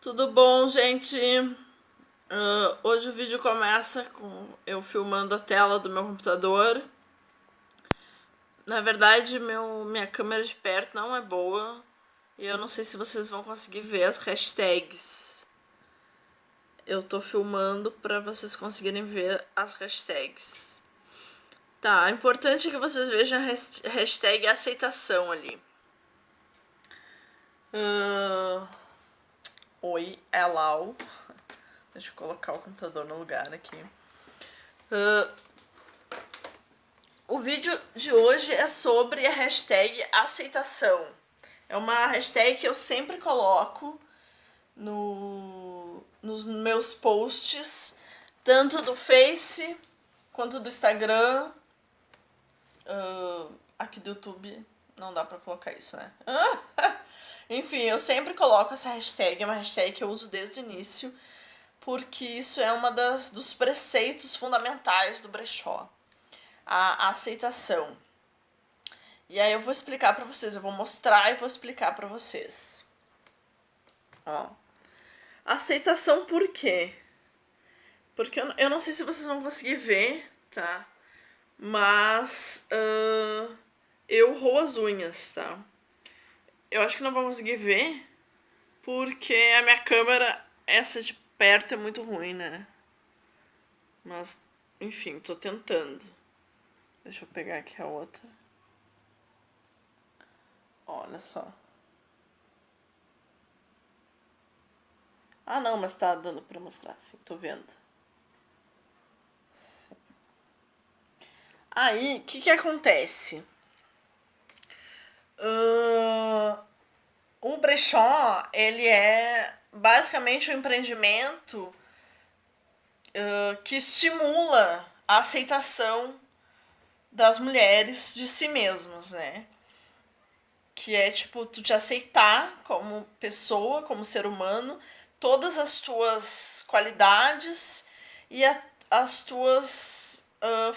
Tudo bom, gente? Hoje o vídeo começa com eu filmando a tela do meu computador. Na verdade, minha câmera de perto não é boa e eu não sei se vocês vão conseguir ver as hashtags. Eu tô filmando para vocês conseguirem ver as hashtags. Tá, é importante que vocês vejam a hashtag aceitação ali. Oi, hello. Deixa eu colocar o computador no lugar aqui. O vídeo de hoje é sobre a hashtag aceitação. É uma hashtag que eu sempre coloco nos meus posts, tanto do Face quanto do Instagram. Aqui do YouTube não dá pra colocar isso, né? Enfim, eu sempre coloco essa hashtag, é uma hashtag que eu uso desde o início, porque isso é dos preceitos fundamentais do brechó, a aceitação. E aí eu vou explicar pra vocês, eu vou mostrar e vou explicar pra vocês. Ó, aceitação por quê? Porque eu não sei se vocês vão conseguir ver, tá? Mas eu roo as unhas, tá? Eu acho que não vão conseguir ver porque a minha câmera, essa de perto, é muito ruim, né? Mas, enfim, tô tentando. Deixa eu pegar aqui a outra. Olha só. Ah, não, mas tá dando pra mostrar, sim, tô vendo. Aí, o que acontece? O brechó, ele é basicamente um empreendimento que estimula a aceitação das mulheres de si mesmas, né? Que é, tipo, tu te aceitar como pessoa, como ser humano, todas as tuas qualidades e as tuas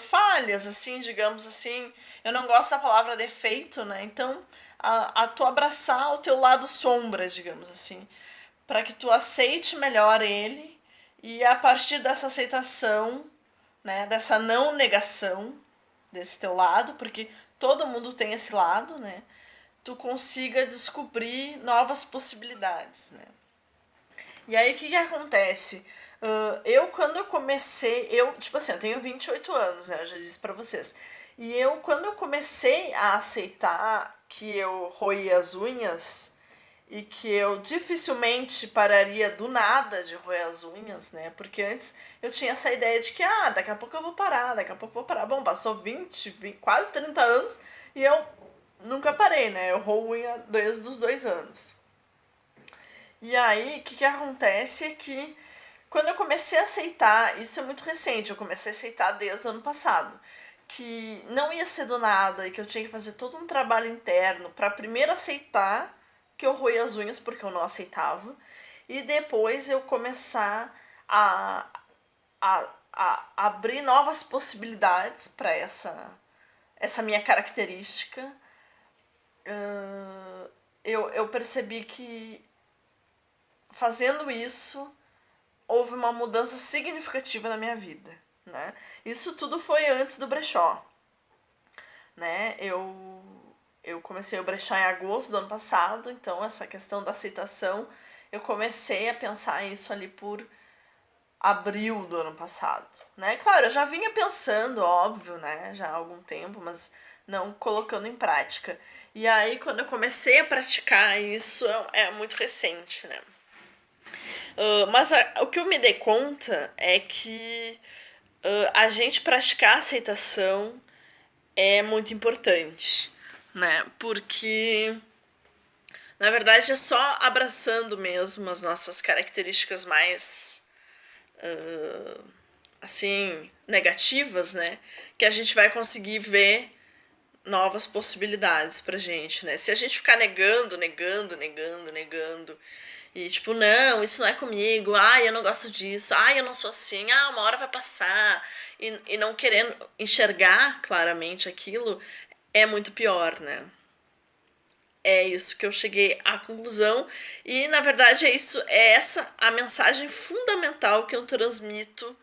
falhas, assim, digamos assim. Eu não gosto da palavra defeito, né? Então, a tu abraçar o teu lado sombra, digamos assim, para que tu aceite melhor ele e a partir dessa aceitação, né, dessa não negação desse teu lado, porque todo mundo tem esse lado, né? Tu consiga descobrir novas possibilidades, né? E aí, o que acontece? Quando eu comecei, tipo assim, eu tenho 28 anos, né? Eu já disse pra vocês. E quando eu comecei a aceitar que eu roía as unhas e que eu dificilmente pararia do nada de roer as unhas, né? Porque antes eu tinha essa ideia de que, daqui a pouco eu vou parar, daqui a pouco eu vou parar. Bom, passou 20 quase 30 anos e eu nunca parei, né? Eu roo unha desde os 2 anos. E aí, o que acontece é que quando eu comecei a aceitar, isso é muito recente, eu comecei a aceitar desde o ano passado, que não ia ser do nada e que eu tinha que fazer todo um trabalho interno para primeiro aceitar que eu roía as unhas porque eu não aceitava e depois eu começar a, a abrir novas possibilidades para essa minha característica. Eu percebi que fazendo isso houve uma mudança significativa na minha vida, né? Isso tudo foi antes do brechó, né? Eu comecei o brechó em agosto do ano passado, então essa questão da aceitação, eu comecei a pensar isso ali por abril do ano passado, né? Claro, eu já vinha pensando, óbvio, né? Já há algum tempo, mas não colocando em prática. E aí, quando eu comecei a praticar isso, é muito recente, né? Mas o que eu me dei conta é que a gente praticar a aceitação é muito importante, né? Porque, na verdade, é só abraçando mesmo as nossas características mais, assim, negativas, né? Que a gente vai conseguir ver novas possibilidades pra gente, né? Se a gente ficar negando, e tipo, não, isso não é comigo, eu não gosto disso, eu não sou assim, uma hora vai passar, e não querendo enxergar claramente aquilo, é muito pior, né? É isso que eu cheguei à conclusão. E na verdade é essa a mensagem fundamental que eu transmito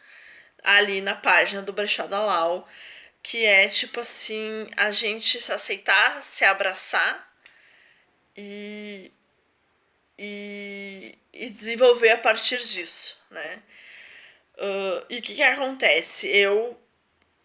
ali na página do Brechó da Lau, que é tipo assim, a gente se aceitar, se abraçar e, e desenvolver a partir disso, né? E o que acontece?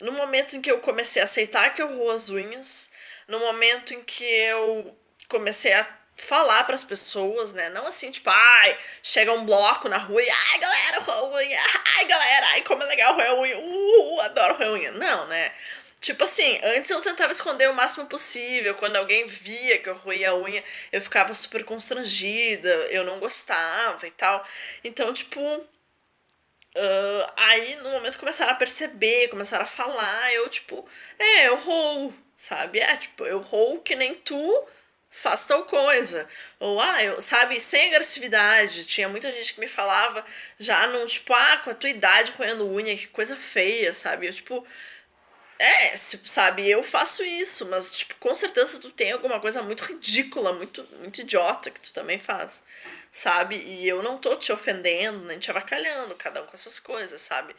No momento em que eu comecei a aceitar que eu roo as unhas, no momento em que eu comecei a falar para as pessoas, né? Não assim, tipo, ai, chega um bloco na rua e, ai, galera, roa unha, ai, galera, ai, como é legal roer unha, adoro roer unha. Não, né? Tipo assim, antes eu tentava esconder o máximo possível. Quando alguém via que eu roía a unha, eu ficava super constrangida, eu não gostava e tal. Então, tipo, aí no momento começaram a perceber, começaram a falar, eu tipo, eu roo, sabe? Tipo, eu roo que nem tu faz tal coisa. Ou, eu, sabe, sem agressividade. Tinha muita gente que me falava já num, tipo, com a tua idade roendo unha, que coisa feia, sabe? Eu, tipo, tipo, sabe, eu faço isso, mas, tipo, com certeza tu tem alguma coisa muito ridícula, muito idiota que tu também faz, sabe? E eu não tô te ofendendo, nem te avacalhando, cada um com as suas coisas, sabe?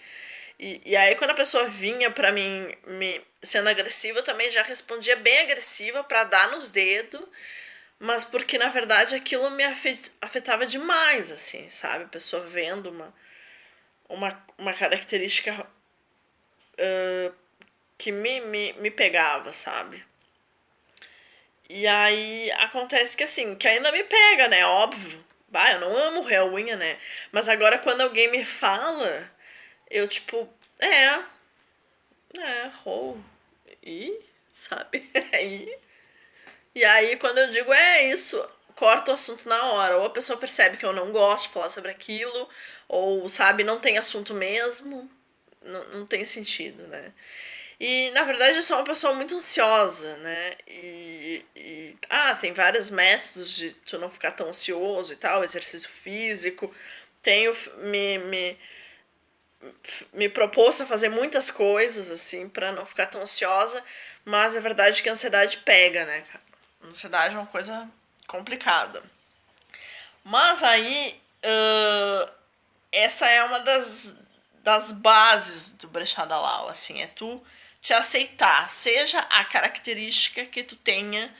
E aí, quando a pessoa vinha pra mim me sendo agressiva, eu também já respondia bem agressiva pra dar nos dedos, mas porque, na verdade, aquilo me afetava demais, assim, sabe? A pessoa vendo uma característica que me pegava, sabe? E aí acontece que assim, que ainda me pega, né? Óbvio. Bah, eu não amo real unha, né? Mas agora quando alguém me fala, eu tipo, rou. E, sabe? E aí quando eu digo isso, corta o assunto na hora. Ou a pessoa percebe que eu não gosto de falar sobre aquilo, ou, sabe, não tem assunto mesmo. Não tem sentido, né? E na verdade eu sou uma pessoa muito ansiosa, né? Tem vários métodos de tu não ficar tão ansioso e tal, exercício físico. Tenho me propôs a fazer muitas coisas assim pra não ficar tão ansiosa, mas a verdade é que a ansiedade pega, né, cara? A ansiedade é uma coisa complicada. Mas aí, essa é uma das bases do Brechó da Lau, assim, é tu te aceitar, seja a característica que tu tenha,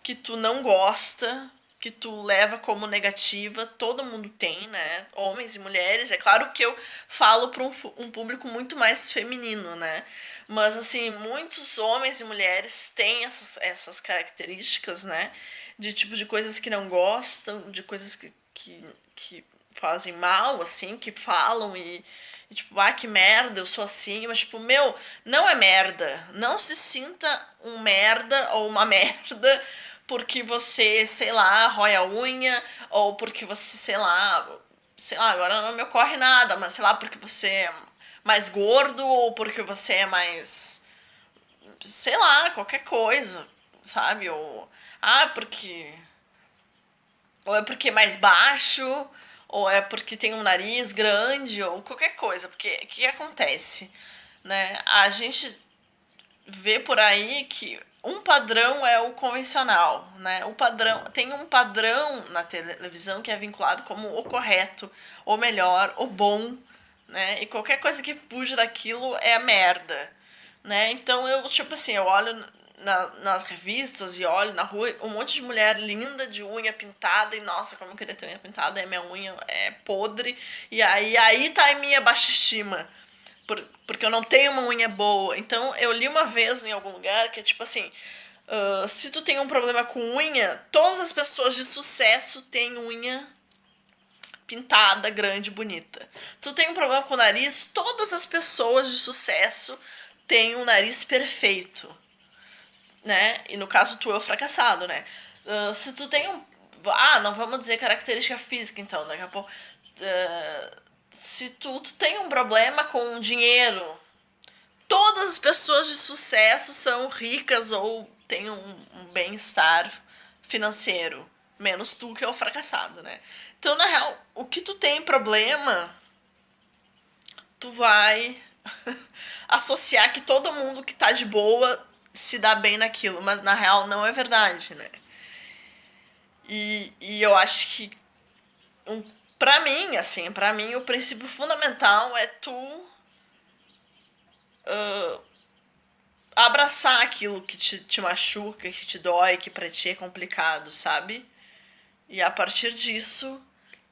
que tu não gosta, que tu leva como negativa, todo mundo tem, né? Homens e mulheres. É claro que eu falo para um público muito mais feminino, né? Mas, assim, muitos homens e mulheres têm essas características, né? De tipo de coisas que não gostam, de coisas que fazem mal, assim, que falam e tipo, que merda, eu sou assim, mas tipo, meu, não é merda. Não se sinta um merda ou uma merda porque você, sei lá, rói a unha, ou porque você, sei lá, agora não me ocorre nada, mas sei lá, porque você é mais gordo, ou porque você é mais, sei lá, qualquer coisa, sabe? Porque ou é porque é mais baixo, ou é porque tem um nariz grande, ou qualquer coisa. Porque o que acontece? Né? A gente vê por aí que um padrão é o convencional, né? O padrão tem um padrão na televisão que é vinculado como o correto, o melhor, o bom, né? E qualquer coisa que fuja daquilo é a merda, né? Então eu, tipo assim, eu olho nas revistas e olho na rua um monte de mulher linda de unha pintada e nossa, como eu queria ter unha pintada, e minha unha é podre e aí tá a minha baixa estima porque eu não tenho uma unha boa. Então eu li uma vez em algum lugar que é tipo assim, se tu tem um problema com unha, todas as pessoas de sucesso têm unha pintada, grande, bonita. Tu tem um problema com o nariz, todas as pessoas de sucesso têm um nariz perfeito, né? E no caso tu é o fracassado, né? Se tu tem um. Não vamos dizer característica física, então, daqui a pouco. Se tu tem um problema com dinheiro, todas as pessoas de sucesso são ricas ou têm um bem-estar financeiro. Menos tu que é o fracassado, né? Então, na real, o que tu tem problema, tu vai associar que todo mundo que tá de boa se dá bem naquilo. Mas na real não é verdade, né? E eu acho que, um, pra mim, o princípio fundamental é tu abraçar aquilo que te machuca, que te dói, que pra ti é complicado, sabe? E a partir disso,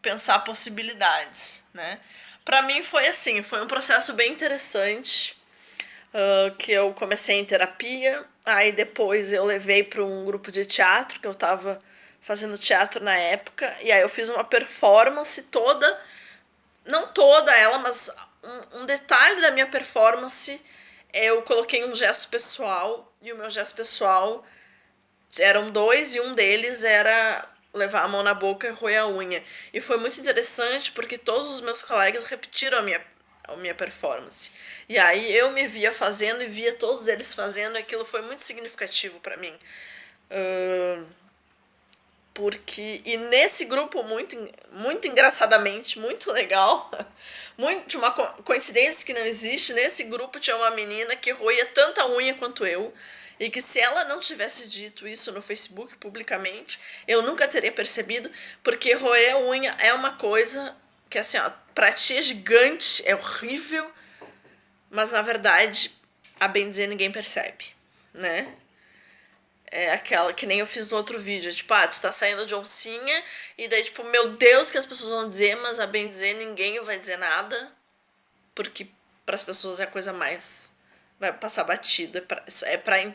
pensar possibilidades, né? Pra mim foi assim, foi um processo bem interessante, que eu comecei em terapia, aí depois eu levei para um grupo de teatro, que eu tava fazendo teatro na época, e aí eu fiz uma performance toda, não toda ela, mas um detalhe da minha performance, eu coloquei um gesto pessoal, e o meu gesto pessoal eram dois, e um deles era levar a mão na boca e roer a unha. E foi muito interessante porque todos os meus colegas repetiram a minha performance. E aí eu me via fazendo e via todos eles fazendo, e aquilo foi muito significativo para mim. Ahn, porque e nesse grupo muito engraçadamente, muito legal, muito de uma coincidência que não existe, nesse grupo tinha uma menina que roía tanta unha quanto eu, e que se ela não tivesse dito isso no Facebook publicamente, eu nunca teria percebido, porque roer unha é uma coisa que assim, ó, pra ti é gigante, é horrível, mas na verdade, a bem dizer, ninguém percebe, né? É aquela que nem eu fiz no outro vídeo, tipo, tu tá saindo de oncinha, e daí, tipo, meu Deus, que as pessoas vão dizer, mas a bem dizer, ninguém vai dizer nada, porque pras pessoas é a coisa mais. Vai passar batida.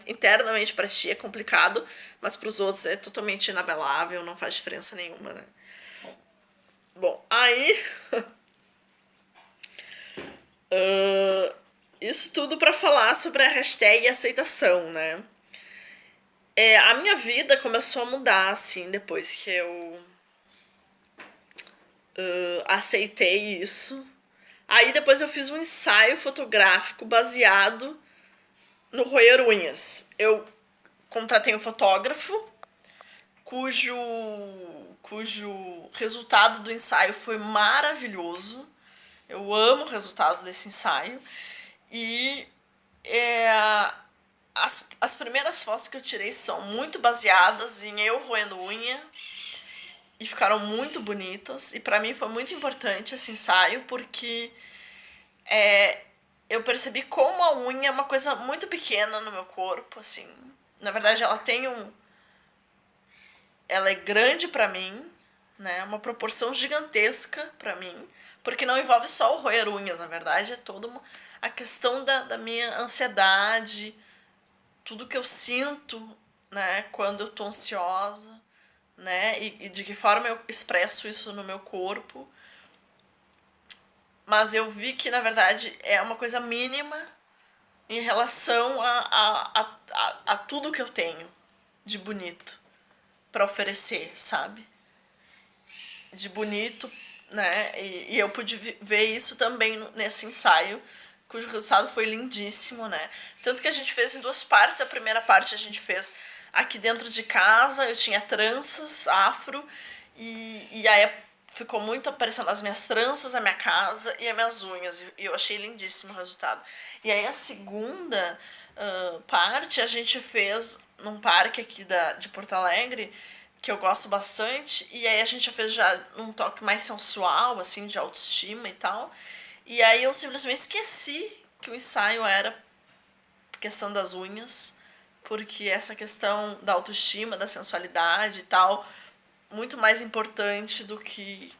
Internamente pra ti é complicado, mas pros outros é totalmente inabelável, não faz diferença nenhuma, né? Bom, aí. Isso tudo pra falar sobre a hashtag aceitação, né? A minha vida começou a mudar, assim, depois que eu aceitei isso. Aí depois eu fiz um ensaio fotográfico baseado no roer unhas. Eu contratei um fotógrafo cujo resultado do ensaio foi maravilhoso. Eu amo o resultado desse ensaio. E é, as primeiras fotos que eu tirei são muito baseadas em eu roendo unha e ficaram muito bonitas. E pra mim foi muito importante esse ensaio porque eu percebi como a unha é uma coisa muito pequena no meu corpo, assim. Na verdade, ela é grande pra mim, né? Uma proporção gigantesca pra mim, porque não envolve só o roer unhas, na verdade, é toda a questão da minha ansiedade, tudo que eu sinto, né, quando eu tô ansiosa, né? E de que forma eu expresso isso no meu corpo. Mas eu vi que, na verdade, é uma coisa mínima em relação a tudo que eu tenho de bonito para oferecer, sabe? De bonito, né? E eu pude ver isso também nesse ensaio, cujo resultado foi lindíssimo, né? Tanto que a gente fez em duas partes. A primeira parte a gente fez aqui dentro de casa, eu tinha tranças afro, e aí ficou muito aparecendo as minhas tranças, a minha casa e as minhas unhas. E eu achei lindíssimo o resultado. E aí a segunda parte a gente fez num parque aqui de Porto Alegre, que eu gosto bastante, e aí a gente já fez já um toque mais sensual, assim, de autoestima e tal. E aí eu simplesmente esqueci que o ensaio era questão das unhas, porque essa questão da autoestima, da sensualidade e tal, muito mais importante do que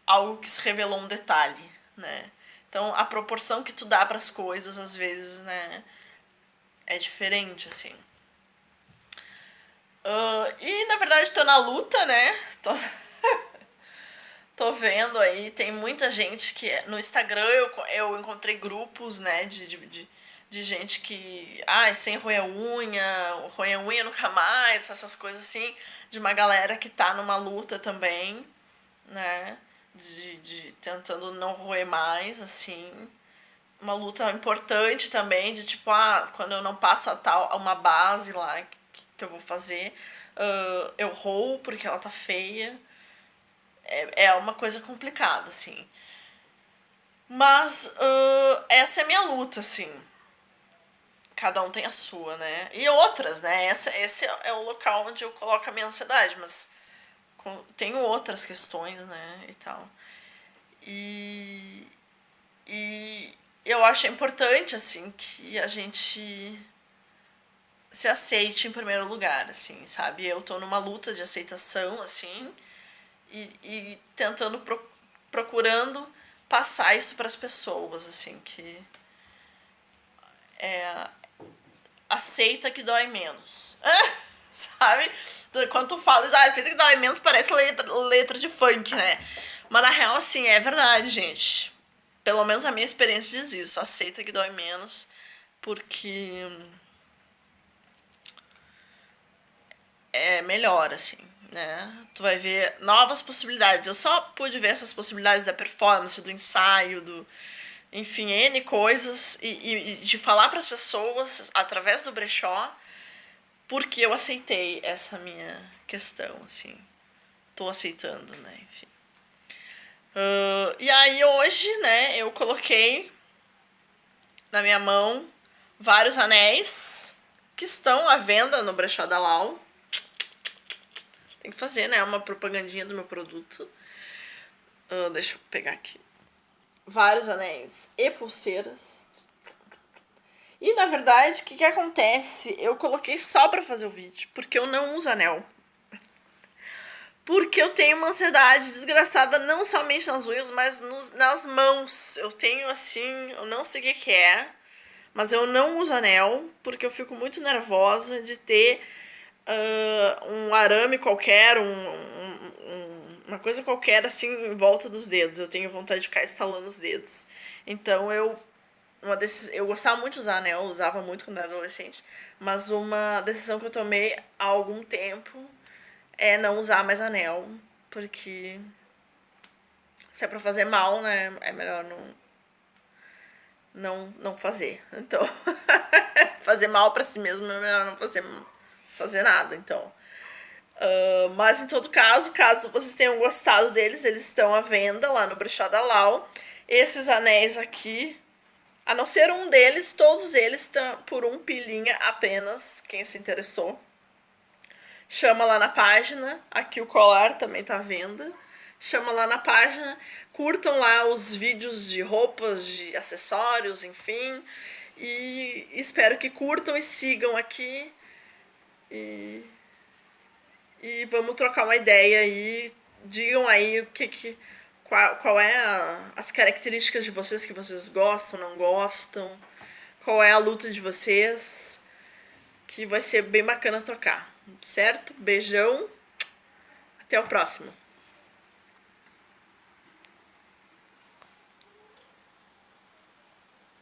algo que se revelou um detalhe, né? Então a proporção que tu dá para as coisas, às vezes, né, é diferente, assim. E na verdade tô na luta, né? Tô vendo aí, tem muita gente que no Instagram eu encontrei grupos, né, de gente que, sem roer unha nunca mais, essas coisas assim, de uma galera que tá numa luta também, né, de tentando não roer mais, assim. Uma luta importante também, de tipo, quando eu não passo a uma base lá que eu vou fazer, eu roo porque ela tá feia. É uma coisa complicada, assim. Mas essa é a minha luta, assim. Cada um tem a sua, né? E outras, né? Esse é o local onde eu coloco a minha ansiedade, mas tenho outras questões, né? E tal. E, e eu acho importante, assim, que a gente se aceite em primeiro lugar, assim, sabe? Eu tô numa luta de aceitação, assim, e tentando, procurando passar isso para as pessoas, assim, que aceita que dói menos. Sabe? Quando tu fala, aceita que dói menos, parece letra de funk, né? Mas na real, assim, é verdade, gente. Pelo menos a minha experiência diz isso. Aceita que dói menos, porque é melhor, assim, né? Tu vai ver novas possibilidades. Eu só pude ver essas possibilidades da performance, do ensaio, do. Enfim, N coisas. E de falar para as pessoas através do brechó, porque eu aceitei essa minha questão, assim. Tô aceitando, né? Enfim. E aí hoje, né, eu coloquei na minha mão vários anéis que estão à venda no Brechó da Lau. Tem que fazer, né, uma propagandinha do meu produto. Deixa eu pegar aqui. Vários anéis e pulseiras. E na verdade, o que acontece? Eu coloquei só pra fazer o vídeo, porque eu não uso anel. Porque eu tenho uma ansiedade desgraçada, não somente nas unhas, mas nas mãos. Eu tenho assim, eu não sei o que é, mas eu não uso anel, porque eu fico muito nervosa de ter um arame qualquer, uma coisa qualquer assim em volta dos dedos. Eu tenho vontade de ficar estalando os dedos. Então eu gostava muito de usar anel, eu usava muito quando era adolescente, mas uma decisão que eu tomei há algum tempo é não usar mais anel, porque se é pra fazer mal, né, é melhor não fazer. Então, fazer mal pra si mesmo é melhor não fazer nada, então. Mas em todo caso, caso vocês tenham gostado deles, eles estão à venda lá no Brechó da Lau. Esses anéis aqui, a não ser um deles, todos eles estão por um pilinha apenas, quem se interessou. Chama lá na página, aqui o colar também tá à venda. Chama lá na página, curtam lá os vídeos de roupas, de acessórios, enfim. E espero que curtam e sigam aqui. E, e vamos trocar uma ideia aí. Digam aí qual é as características de vocês que vocês gostam, não gostam. Qual é a luta de vocês. Que vai ser bem bacana trocar, certo? Beijão, até o próximo.